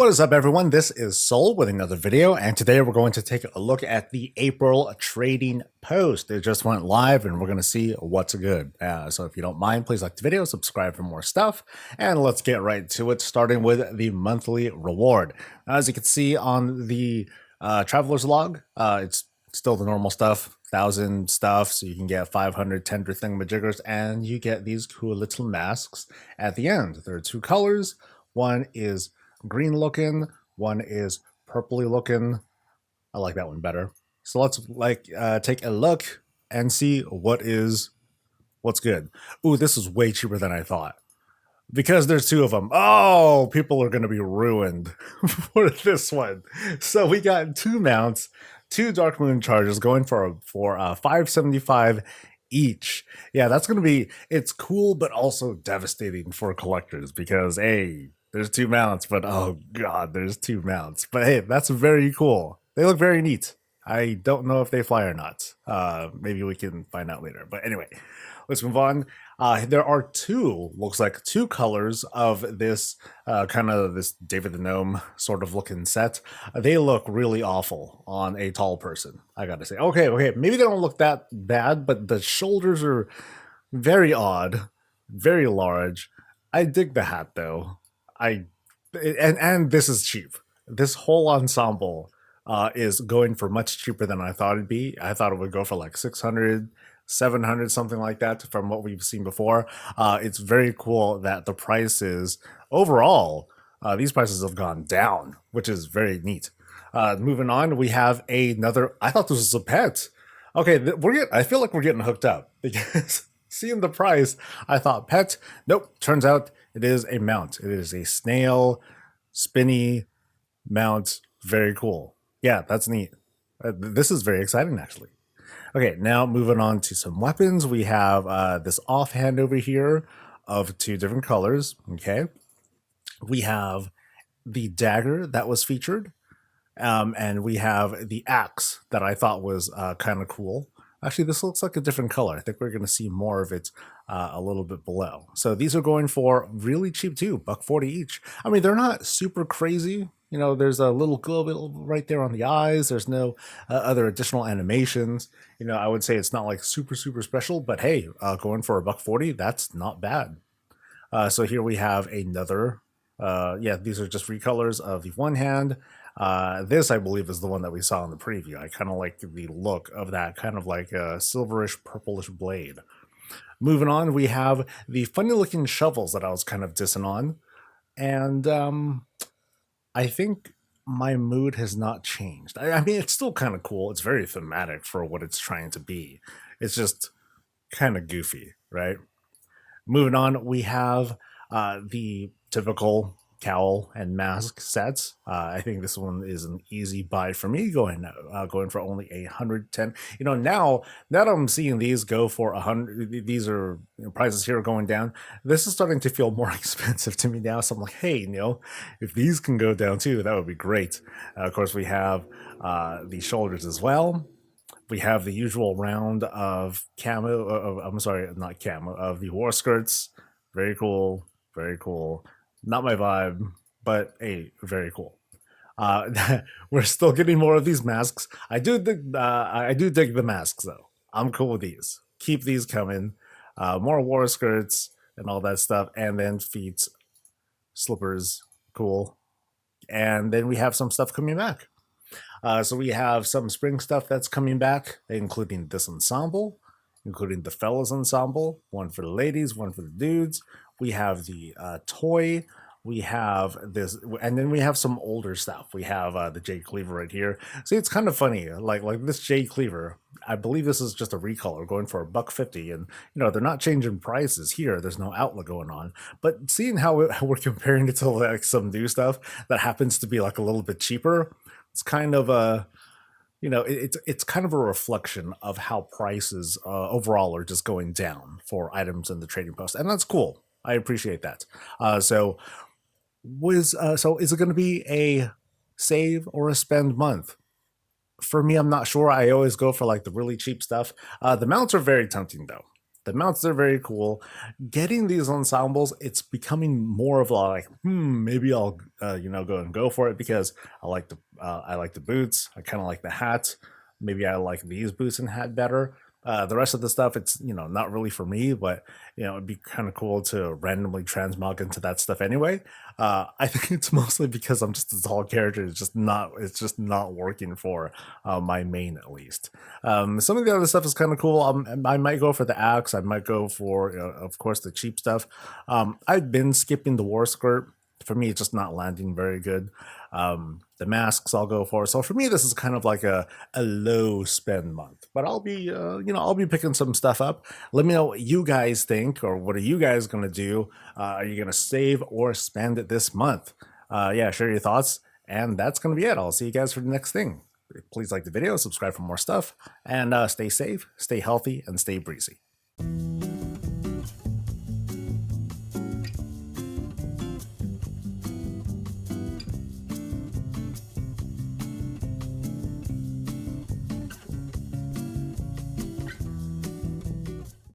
What is up, everyone? This is Soul with another video, and today we're going to take a look at the April trading post. It just went live, and we're going to see what's good. So if you don't mind, please like the video, subscribe for more stuff, and let's get right to it, starting with the monthly reward. As you can see on the Traveler's Log, it's still the normal stuff, 1,000 stuff, so you can get 500 tender thingamajiggers, and you get these cool little masks at the end. There are two colors. One is green looking, one is purpley looking. I like that one better. So let's take a look and see what's good. Ooh, this is way cheaper than I thought, because there's two of them. Oh, people are going to be ruined for this one. So we got two mounts, two Dark Moon charges going for 575 each. Yeah, that's going to be, it's cool, but also devastating for collectors because, hey, there's two mounts, but oh god, there's two mounts. But hey, that's very cool. They look very neat. I don't know if they fly or not. Maybe we can find out later. But anyway, let's move on. There are looks like two colors of this kind of this David the Gnome sort of looking set. They look really awful on a tall person, I gotta say. Okay, maybe they don't look that bad, but the shoulders are very odd, very large. I dig the hat though. And this is cheap. This whole ensemble is going for much cheaper than I thought it'd be. I thought it would go for like 600, 700, something like that from what we've seen before. It's very cool that the prices overall, these prices have gone down, which is very neat. Moving on, we have another. I thought this was a pet. Okay, I feel like we're getting hooked up because seeing the price, I thought pet. Nope, turns out it is a mount. It is a snail, spinny mount. Very cool. Yeah, that's neat. This is very exciting, actually. Okay, now moving on to some weapons. We have this offhand over here of two different colors. Okay, we have the dagger that was featured, and we have the axe that I thought was kind of cool. Actually, this looks like a different color. I think we're going to see more of it a little bit below. So these are going for really cheap too, $140 each. I mean, they're not super crazy. You know, there's a little glow bit right there on the eyes. There's no other additional animations. You know, I would say it's not like super special, but hey, going for $140, that's not bad. So here we have another. Yeah, these are just recolors of the one hand. This, I believe, is the one that we saw in the preview. I kind of like the look of that, kind of like a silverish, purplish blade. Moving on, we have the funny-looking shovels that I was kind of dissing on. And I think my mood has not changed. I mean, it's still kind of cool. It's very thematic for what it's trying to be. It's just kind of goofy, right? Moving on, we have the typical cowl and mask sets. I think this one is an easy buy for me, going for only 110. You know, now that I'm seeing these go for 100, these are prices here going down. This is starting to feel more expensive to me now. So I'm like, hey, you know, if these can go down too, that would be great. Of course, we have the shoulders as well. We have the usual round of camo. I'm sorry, not camo. Of the war skirts. Very cool. Very cool. Not my vibe, but hey, very cool. We're still getting more of these masks. I do dig the masks though. I'm cool with these. Keep these coming. More war skirts and all that stuff, and then feet, slippers, cool. And then we have some stuff coming back. So we have some spring stuff that's coming back, including this ensemble, including the fellas ensemble, one for the ladies, one for the dudes. We have the toy. We have this, and then we have some older stuff. We have the Jade Cleaver right here. See, it's kind of funny, like this Jade Cleaver. I believe this is just a recolor going for $150, and you know they're not changing prices here. There's no outlet going on, but seeing how we're comparing it to like some new stuff that happens to be like a little bit cheaper, it's kind of a, you know, it's kind of a reflection of how prices overall are just going down for items in the trading post, and that's cool. I appreciate that. So is it going to be a save or a spend month? For me, I'm not sure. I always go for like the really cheap stuff. The mounts are very tempting though. The mounts are very cool. Getting these ensembles, it's becoming more of a like, maybe I'll go for it because I like the boots. I kind of like the hat. Maybe I like these boots and hat better. The rest of the stuff, it's not really for me, but it'd be kind of cool to randomly transmog into that stuff anyway. I think it's mostly because I'm just a tall character. It's just not working for my main at least. Some of the other stuff is kind of cool. I might go for the axe. I might go for, of course, the cheap stuff. I've been skipping the war skirt. For me, it's just not landing very good. The masks I'll go for. So for me, this is kind of like a low spend month. But I'll be picking some stuff up. Let me know what you guys think, or what are you guys gonna do? Are you gonna save or spend it this month? Yeah, share your thoughts. And that's gonna be it. I'll see you guys for the next thing. Please like the video, subscribe for more stuff, and stay safe, stay healthy, and stay breezy.